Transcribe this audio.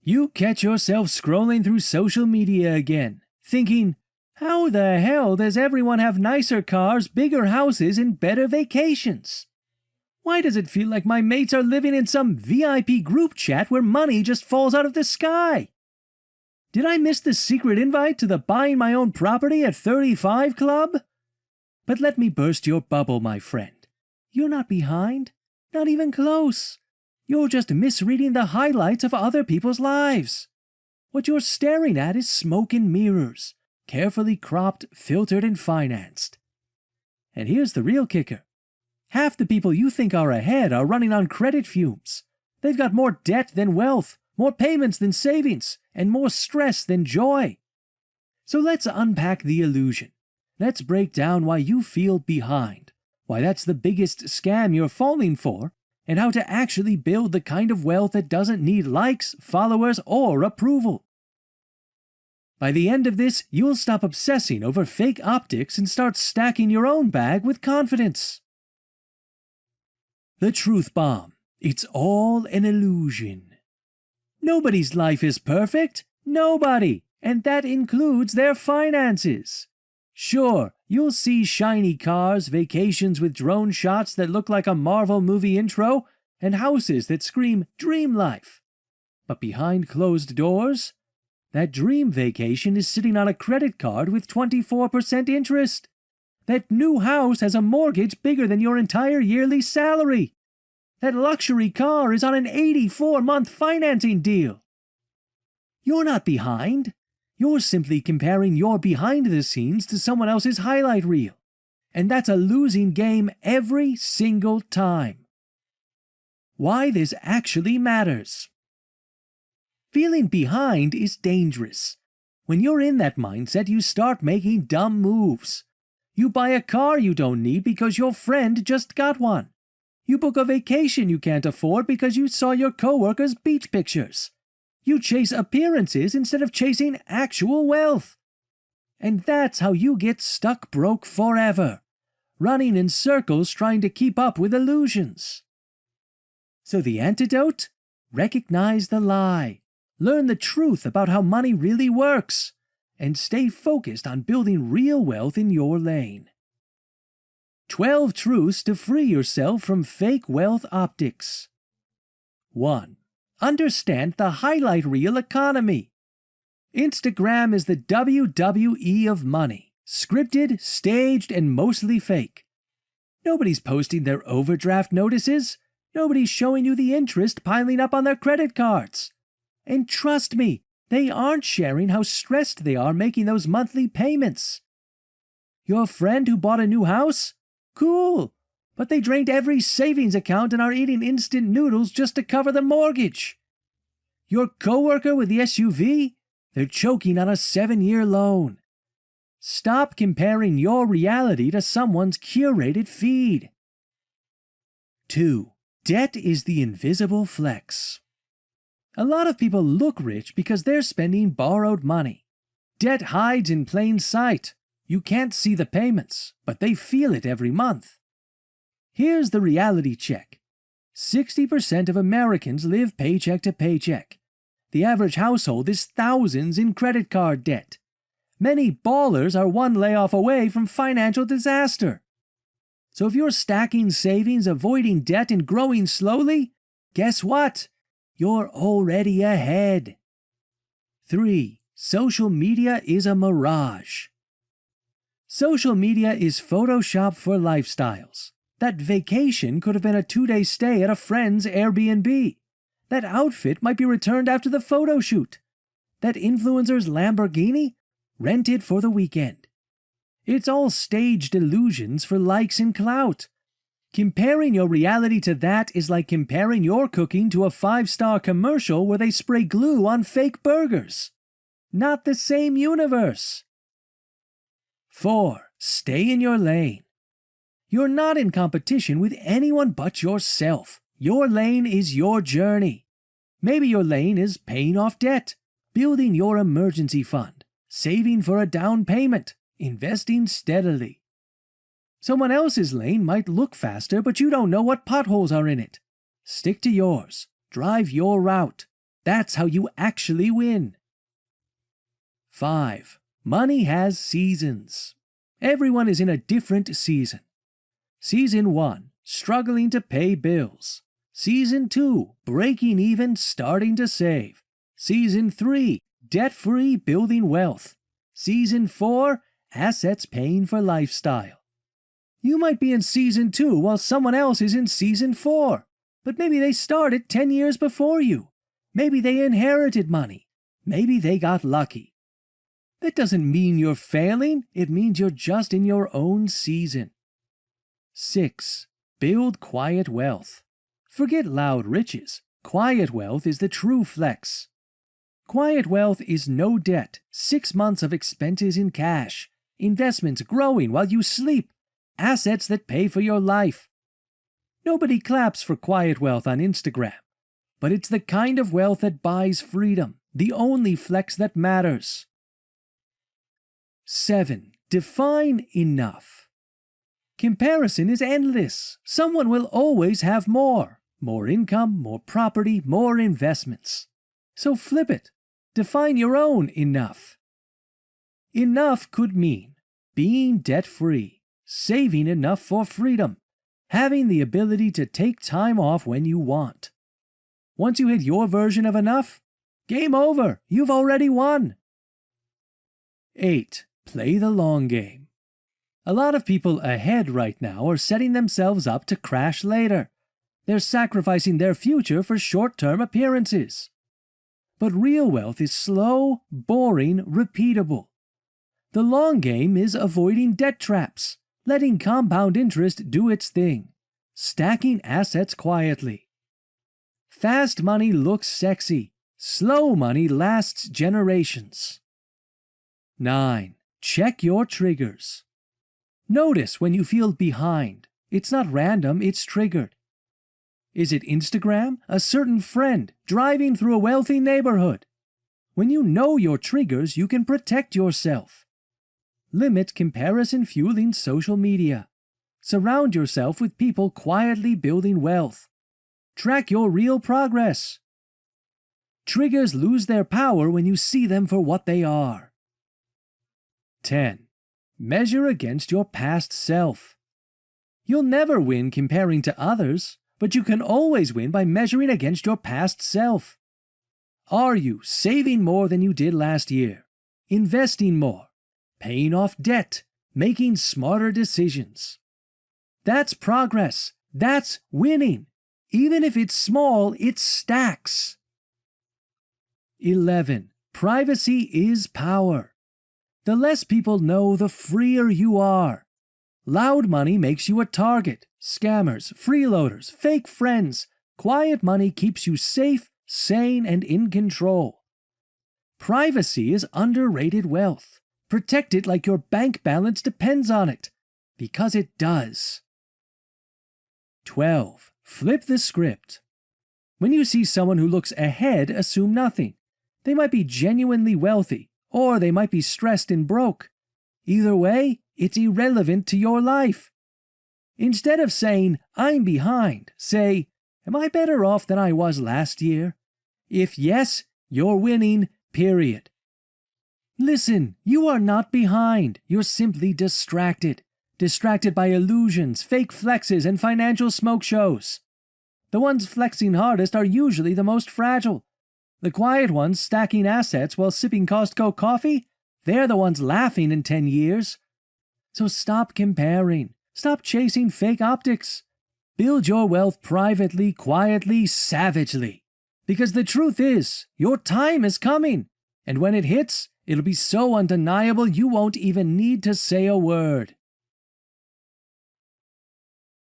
You catch yourself scrolling through social media again, thinking, how the hell does everyone have nicer cars, bigger houses, and better vacations? Why does it feel like my mates are living in some VIP group chat where money just falls out of the sky? Did I miss the secret invite to the Buying My Own Property at 35 Club? But let me burst your bubble, my friend. You're not behind, not even close. You're just misreading the highlights of other people's lives. What you're staring at is smoke and mirrors, carefully cropped, filtered, and financed. And here's the real kicker. Half the people you think are ahead are running on credit fumes. They've got more debt than wealth, more payments than savings, and more stress than joy. So let's unpack the illusion. Let's break down why you feel behind, why that's the biggest scam you're falling for, and how to actually build the kind of wealth that doesn't need likes, followers, or approval. By the end of this, you'll stop obsessing over fake optics and start stacking your own bag with confidence. The truth bomb. It's all an illusion. Nobody's life is perfect. Nobody. And that includes their finances. Sure, you'll see shiny cars, vacations with drone shots that look like a Marvel movie intro, and houses that scream dream life. But behind closed doors, that dream vacation is sitting on a credit card with 24% interest. That new house has a mortgage bigger than your entire yearly salary. That luxury car is on an 84-month financing deal. You're not behind. You're simply comparing your behind the scenes to someone else's highlight reel. And that's a losing game every single time. Why this actually matters. Feeling behind is dangerous. When you're in that mindset, you start making dumb moves. You buy a car you don't need because your friend just got one. You book a vacation you can't afford because you saw your coworker's beach pictures. You chase appearances instead of chasing actual wealth. And that's how you get stuck broke forever, running in circles trying to keep up with illusions. So the antidote? Recognize the lie. Learn the truth about how money really works, and stay focused on building real wealth in your lane. 12 truths to free yourself from fake wealth optics. 1. Understand the highlight reel economy. Instagram is the WWE of money. Scripted, staged, and mostly fake. Nobody's posting their overdraft notices. Nobody's showing you the interest piling up on their credit cards. And trust me, they aren't sharing how stressed they are making those monthly payments. Your friend who bought a new house? Cool, but they drained every savings account and are eating instant noodles just to cover the mortgage. Your coworker with the SUV? They're choking on a 7-year loan. Stop comparing your reality to someone's curated feed. 2. Debt is the invisible flex. A lot of people look rich because they're spending borrowed money. Debt hides in plain sight. You can't see the payments, but they feel it every month. Here's the reality check. 60% of Americans live paycheck to paycheck. The average household is thousands in credit card debt. Many ballers are one layoff away from financial disaster. So if you're stacking savings, avoiding debt, and growing slowly, guess what? You're already ahead. 3. Social media is a mirage. Social media is Photoshop for lifestyles. That vacation could have been a 2-day stay at a friend's Airbnb. That outfit might be returned after the photo shoot. That influencer's Lamborghini? Rented for the weekend. It's all staged illusions for likes and clout. Comparing your reality to that is like comparing your cooking to a 5-star commercial where they spray glue on fake burgers. Not the same universe. 4. Stay in your lane. You're not in competition with anyone but yourself. Your lane is your journey. Maybe your lane is paying off debt, building your emergency fund, saving for a down payment, investing steadily. Someone else's lane might look faster, but you don't know what potholes are in it. Stick to yours. Drive your route. That's how you actually win. 5. Money has seasons. Everyone is in a different season. Season 1, struggling to pay bills. Season 2, breaking even, starting to save. Season 3, debt-free, building wealth. Season 4, assets paying for lifestyle. You might be in Season 2 while someone else is in Season 4, but maybe they started 10 years before you. Maybe they inherited money. Maybe they got lucky. That doesn't mean you're failing, it means you're just in your own season. 6. Build quiet wealth. Forget loud riches. Quiet wealth is the true flex. Quiet wealth is no debt, 6 months of expenses in cash, investments growing while you sleep, assets that pay for your life. Nobody claps for quiet wealth on Instagram, but it's the kind of wealth that buys freedom, the only flex that matters. 7. Define enough. Comparison is endless. Someone will always have more. More income, more property, more investments. So flip it. Define your own enough. Enough could mean being debt-free, saving enough for freedom, having the ability to take time off when you want. Once you hit your version of enough, game over. You've already won. 8. Play the long game. A lot of people ahead right now are setting themselves up to crash later. They're sacrificing their future for short-term appearances. But real wealth is slow, boring, repeatable. The long game is avoiding debt traps, letting compound interest do its thing, stacking assets quietly. Fast money looks sexy. Slow money lasts generations. 9. Check your triggers. Notice when you feel behind. It's not random, it's triggered. Is it Instagram? A certain friend? Driving through a wealthy neighborhood? When you know your triggers, you can protect yourself. Limit comparison-fueling social media. Surround yourself with people quietly building wealth. Track your real progress. Triggers lose their power when you see them for what they are. 10. Measure against your past self. You'll never win comparing to others, but you can always win by measuring against your past self. Are you saving more than you did last year? Investing more? Paying off debt? Making smarter decisions? That's progress. That's winning. Even if it's small, it stacks. 11. Privacy is power. The less people know, the freer you are. Loud money makes you a target. Scammers, freeloaders, fake friends. Quiet money keeps you safe, sane, and in control. Privacy is underrated wealth. Protect it like your bank balance depends on it, because it does. 12. Flip the script. When you see someone who looks ahead, assume nothing. They might be genuinely wealthy, or they might be stressed and broke. Either way, it's irrelevant to your life. Instead of saying, I'm behind, say, am I better off than I was last year? If yes, you're winning, period. Listen, you are not behind. You're simply distracted. Distracted by illusions, fake flexes, and financial smoke shows. The ones flexing hardest are usually the most fragile. The quiet ones stacking assets while sipping Costco coffee, they're the ones laughing in 10 years. So stop comparing. Stop chasing fake optics. Build your wealth privately, quietly, savagely. Because the truth is, your time is coming. And when it hits, it'll be so undeniable you won't even need to say a word.